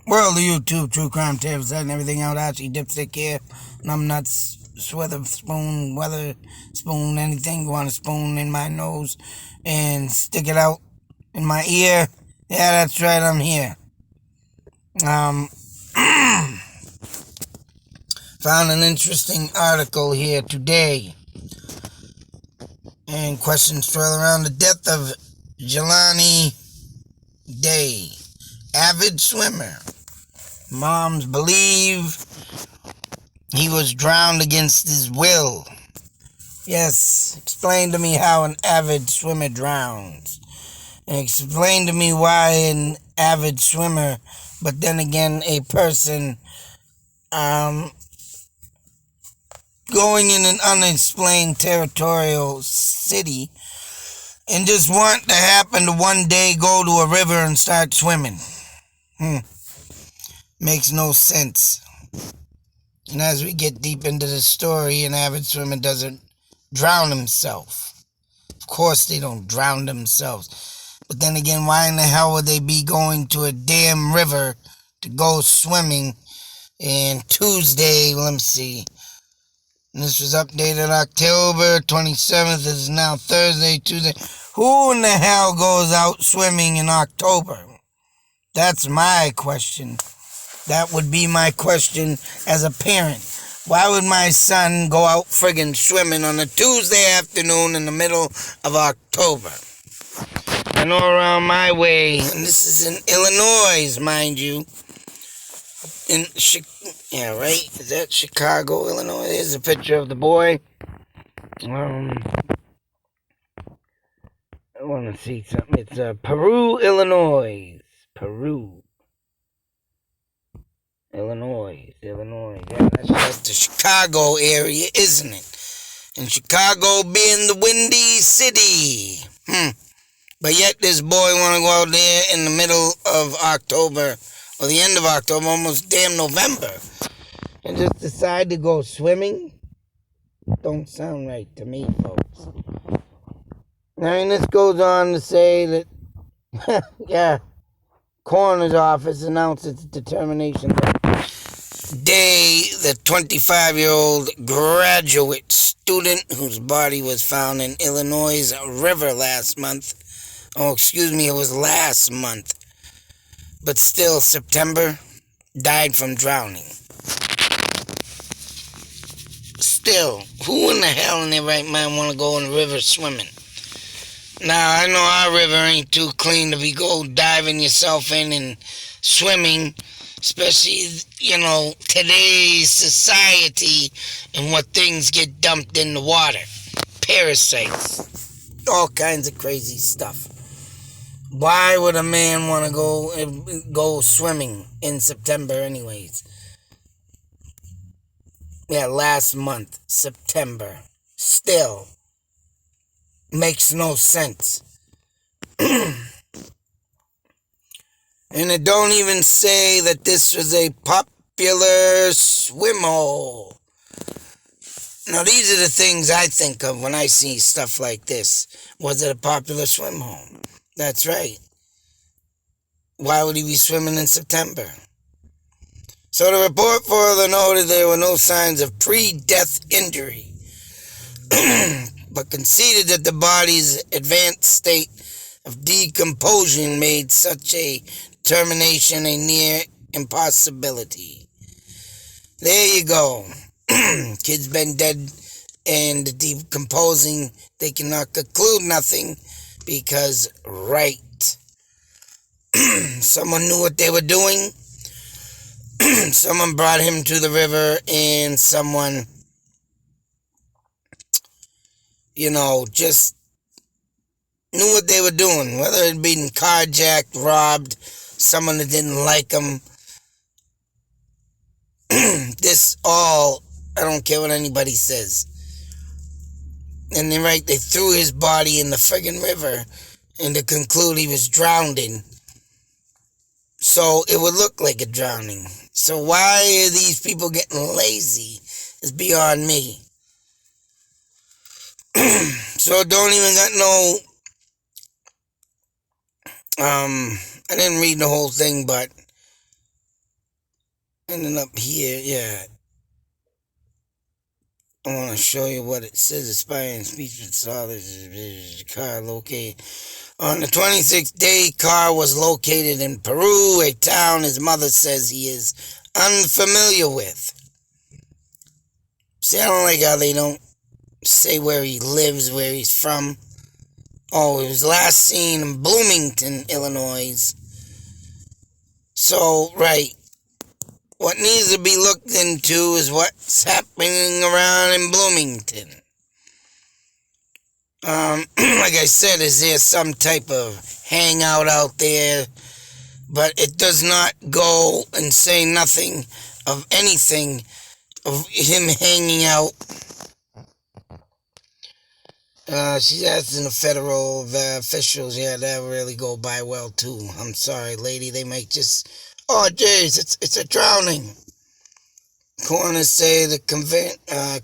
World of YouTube, true crime tips, and everything out. Actually, dipstick here. Nuts, weather spoon, anything you want to spoon in my nose and stick it out in my ear. Yeah, that's right, I'm here. Found an interesting article here today. And questions swirl around the death of Jelani Day, avid swimmer. Moms believe he was drowned against his will. Yes, explain to me how an avid swimmer drowns. And explain to me why an avid swimmer, but then again a person going in an unexplained territorial city and just want to happen to one day go to a river and start swimming. Makes no sense. And as we get deep into the story, an avid swimmer doesn't drown himself. Of course they don't drown themselves. But then again, why in the hell would they be going to a damn river to go swimming? And Tuesday, let me see. And this was updated October 27th. It is now Thursday, Tuesday. Who in the hell goes out swimming in October? That's my question. That would be my question as a parent. Why would my son go out friggin' swimming on a Tuesday afternoon in the middle of October? I know around my way, and this is in Illinois, mind you. Yeah, right? Is that Chicago, Illinois? Here's a picture of the boy. I want to see something. It's Peru, Illinois. Peru. Illinois. Yeah, that's the Chicago area, isn't it? And Chicago being the windy city. But yet this boy want to go out there in the middle of October, or the end of October, almost damn November, and just decide to go swimming? Don't sound right to me, folks. I mean, this goes on to say that, yeah, coroner's office announced its determination that Day, the 25-year-old graduate student whose body was found in Illinois' river last month. Oh, excuse me, it was last month. But still, September, died from drowning. Still, who in the hell in their right mind want to go in the river swimming? Now, I know our river ain't too clean to be go diving yourself in and swimming, especially, today's society and what things get dumped in the water. Parasites. All kinds of crazy stuff. Why would a man want to go swimming in September anyways? Yeah, last month, September. Still. Makes no sense. And it don't even say that this was a popular swim hole. Now, these are the things I think of when I see stuff like this. Was it a popular swim hole? That's right. Why would he be swimming in September? So the report further noted there were no signs of pre-death injury, but conceded that the body's advanced state of decomposition made such a determination a near impossibility. There you go. Kid's been dead and decomposing. They cannot conclude nothing because, right, someone knew what they were doing. Someone brought him to the river and someone, just knew what they were doing. Whether it been carjacked, robbed, someone that didn't like them. I don't care what anybody says. And they're right, they threw his body in the friggin' river and to conclude he was drowning. So it would look like a drowning. So why are these people getting lazy is beyond me. So don't even got no, I didn't read the whole thing, but ending up here, yeah. I want to show you what it says. Aspiring speech with solid car located. On the 26th day, car was located in Peru, a town his mother says he is unfamiliar with. See, I don't like how they don't say where he lives, where he's from. Oh, he was last seen in Bloomington, Illinois. So, right. What needs to be looked into is what's happening around in Bloomington. Like I said, is there some type of hangout out there? But it does not go and say nothing of anything of him hanging out. She's asking the federal officials, yeah, that really go by well too. I'm sorry, lady, they might just, oh, jeez, it's a drowning. Coroners say the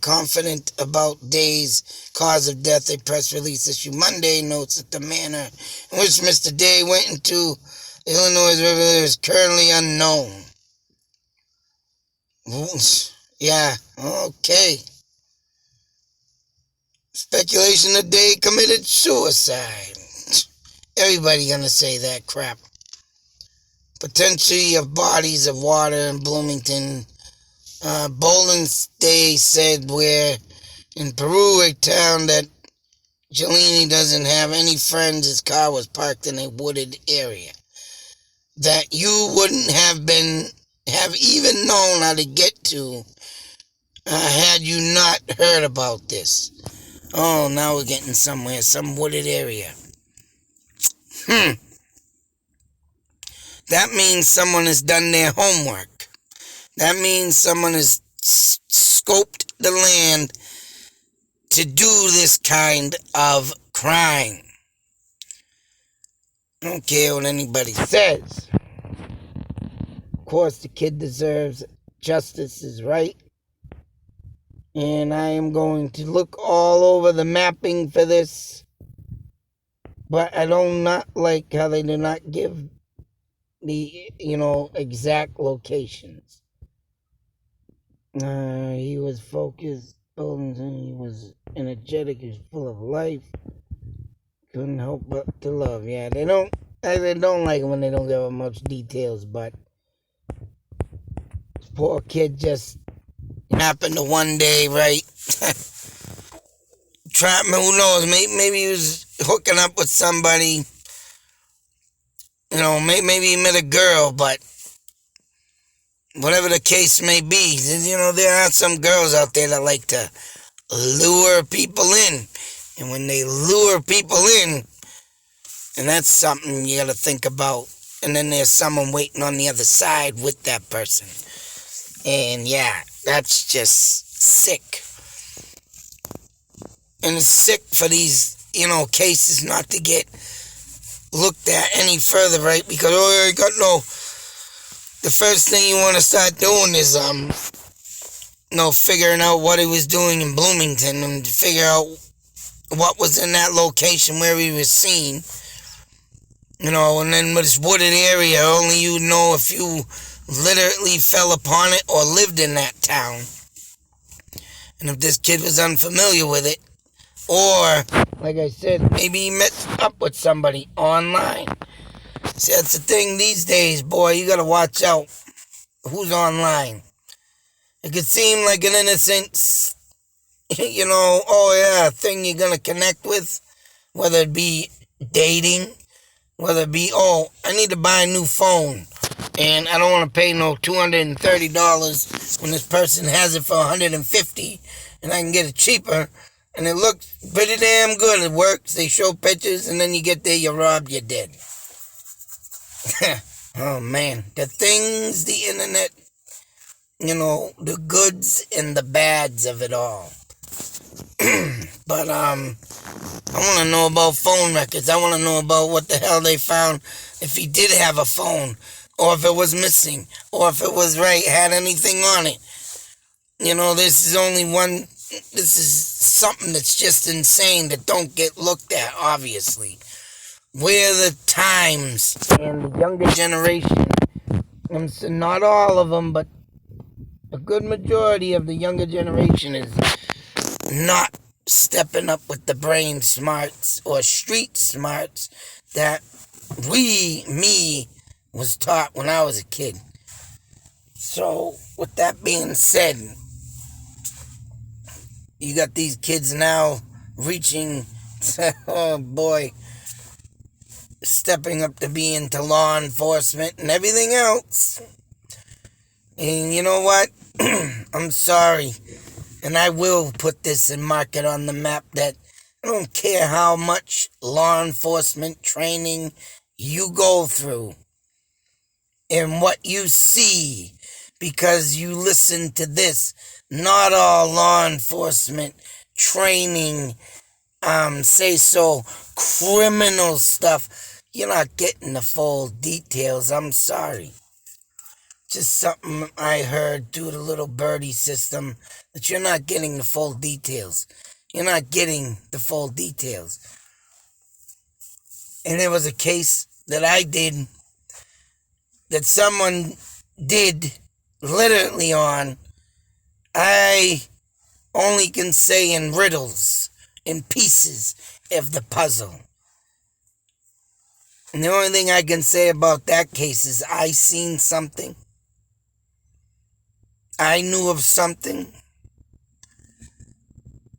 confident about Day's cause of death. A press release issued Monday notes that the manner in which Mr. Day went into the Illinois River is currently unknown. Yeah, okay. Speculation that Day committed suicide. Everybody gonna say that crap. Potentially of bodies of water in Bloomington. Bolin Day said where in Peru, a town that Jelani doesn't have any friends, his car was parked in a wooded area that you wouldn't have even known how to get to had you not heard about this. Oh, now we're getting somewhere, some wooded area. That means someone has done their homework. That means someone has scoped the land to do this kind of crime. I don't care what anybody says. Of course, the kid deserves justice is right. And I am going to look all over the mapping for this. But I do not like how they do not give the, exact locations. He was focused, he was energetic, he was full of life. Couldn't help but to love. Yeah, they don't like it when they don't give much details, but this poor kid just happened to one day, right? Who knows, maybe he was hooking up with somebody, maybe he met a girl, but whatever the case may be, there are some girls out there that like to lure people in. And when they lure people in, and that's something you gotta think about. And then there's someone waiting on the other side with that person. And yeah, that's just sick. And it's sick for these, cases not to get looked at any further, right? Because, the first thing you want to start doing is, figuring out what he was doing in Bloomington and figure out what was in that location where he was seen. And then with this wooded area, only you know if you literally fell upon it or lived in that town. And if this kid was unfamiliar with it, or, like I said, maybe he met up with somebody online. See, that's the thing these days, boy, you gotta watch out who's online. It could seem like an innocent, thing you're gonna connect with, whether it be dating, whether it be, I need to buy a new phone, and I don't want to pay no $230 when this person has it for $150, and I can get it cheaper, and it looks pretty damn good. It works, they show pictures, and then you get there, you're robbed, you're dead. Oh, man. The things, the internet, the goods and the bads of it all. But, I want to know about phone records. I want to know about what the hell they found if he did have a phone, or if it was missing, or if it was had anything on it. This is something that's just insane that don't get looked at, obviously. Where the times and the younger generation, not all of them, but a good majority of the younger generation is not stepping up with the brain smarts or street smarts that me, was taught when I was a kid. So, with that being said, you got these kids now reaching, oh boy, stepping up to be into law enforcement and everything else. And you know what? I'm sorry. And I will put this and mark it on the map that I don't care how much law enforcement training you go through and what you see because you listen to this. Not all law enforcement training, criminal stuff. You're not getting the full details. I'm sorry. Just something I heard through the little birdie system that you're not getting the full details. You're not getting the full details. And there was a case that I did that someone did literally on. I only can say in riddles, in pieces of the puzzle. And the only thing I can say about that case is I seen something. I knew of something.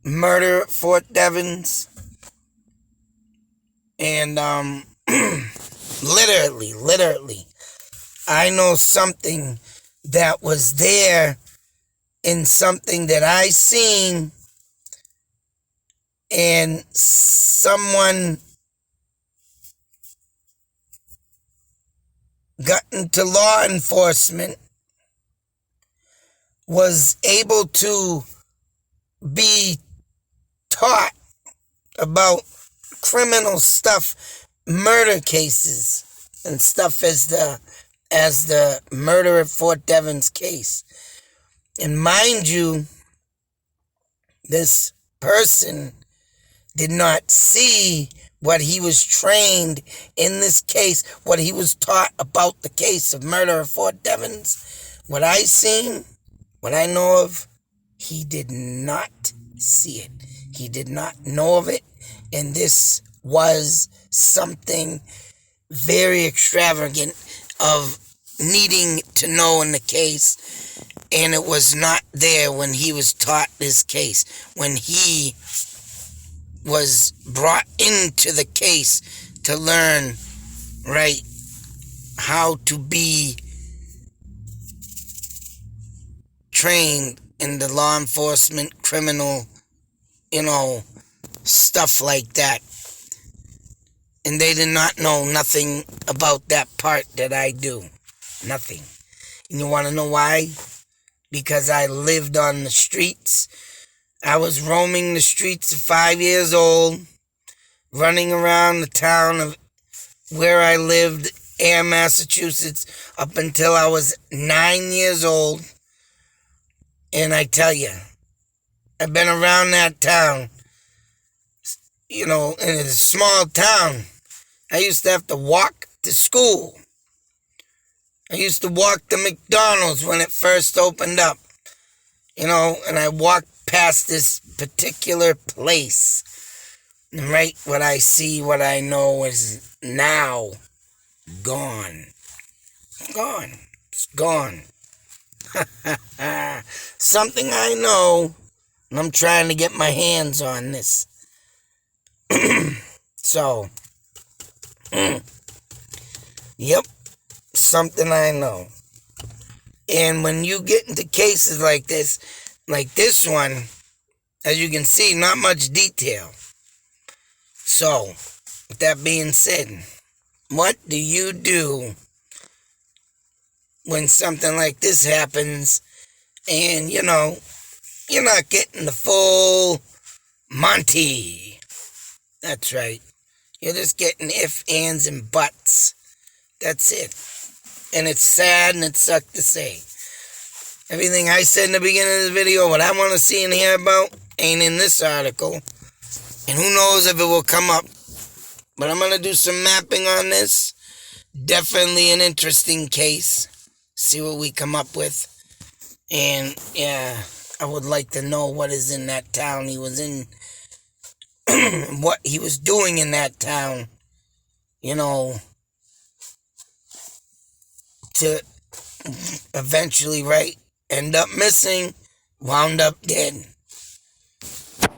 Murder at Fort Devens. And literally, I know something that was there in something that I seen, and someone got into law enforcement, was able to be taught about criminal stuff, murder cases and stuff as the murder at Fort Devens case. And mind you, this person did not see what he was trained in this case, what he was taught about the case of murder at Fort Devens. What I seen, what I know of, he did not see it. He did not know of it. And this was something very extravagant of needing to know in the case. And it was not there when he was taught this case. When he was brought into the case to learn, right, how to be trained in the law enforcement, criminal, stuff like that. And they did not know nothing about that part that I do. Nothing. And you want to know why? Because I lived on the streets. I was roaming the streets at 5 years old, running around the town of where I lived, Air, Massachusetts, up until I was 9 years old. And I tell you, I've been around that town, in a small town. I used to have to walk to school. I used to walk to McDonald's when it first opened up, and I walked past this particular place. And right, what I see, what I know is now gone. Gone. It's gone. Something I know, and I'm trying to get my hands on this. So, yep, something I know. And when you get into cases like this one, as you can see, not much detail. So, with that being said, what do you do when something like this happens and, you're not getting the full Monty? That's right. You're just getting ifs, ands, and buts. That's it. And it's sad and it sucks to say. Everything I said in the beginning of the video, what I want to see and hear about, ain't in this article. And who knows if it will come up. But I'm going to do some mapping on this. Definitely an interesting case. See what we come up with. And yeah, I would like to know what is in that town he was in, what he was doing in that town, you know, to eventually, right, end up missing, wound up dead.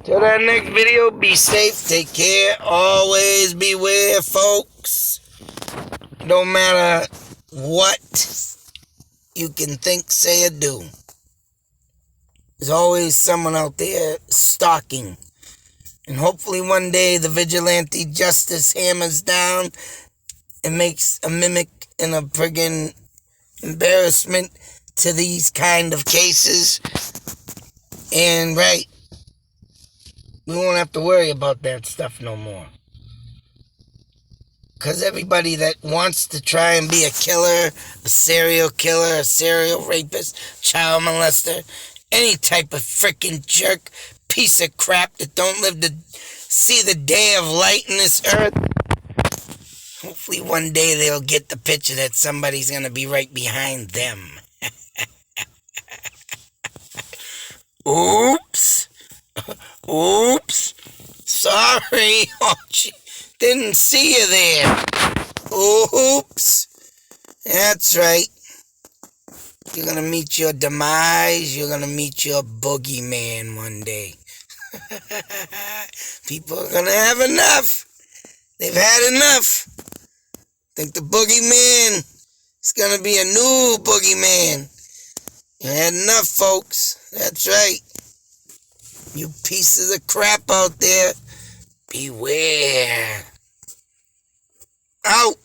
Till that next video, be safe, take care, always beware, folks. No matter what you can think, say, or do, there's always someone out there stalking. And hopefully one day the vigilante justice hammers down and makes a mimic and a friggin' embarrassment to these kind of cases. And right, we won't have to worry about that stuff no more. Because everybody that wants to try and be a killer, a serial rapist, child molester, any type of frickin' jerk, piece of crap that don't live to see the day of light in this earth, hopefully one day they'll get the picture that somebody's gonna be right behind them. Oops. Oops. Sorry. Oh, gee. Didn't see you there. Oops. That's right. You're gonna meet your demise. You're gonna meet your boogeyman one day. People are gonna have enough. They've had enough. Think the boogeyman is gonna be a new boogeyman. You had enough, folks. That's right. You pieces of crap out there. Beware. Out.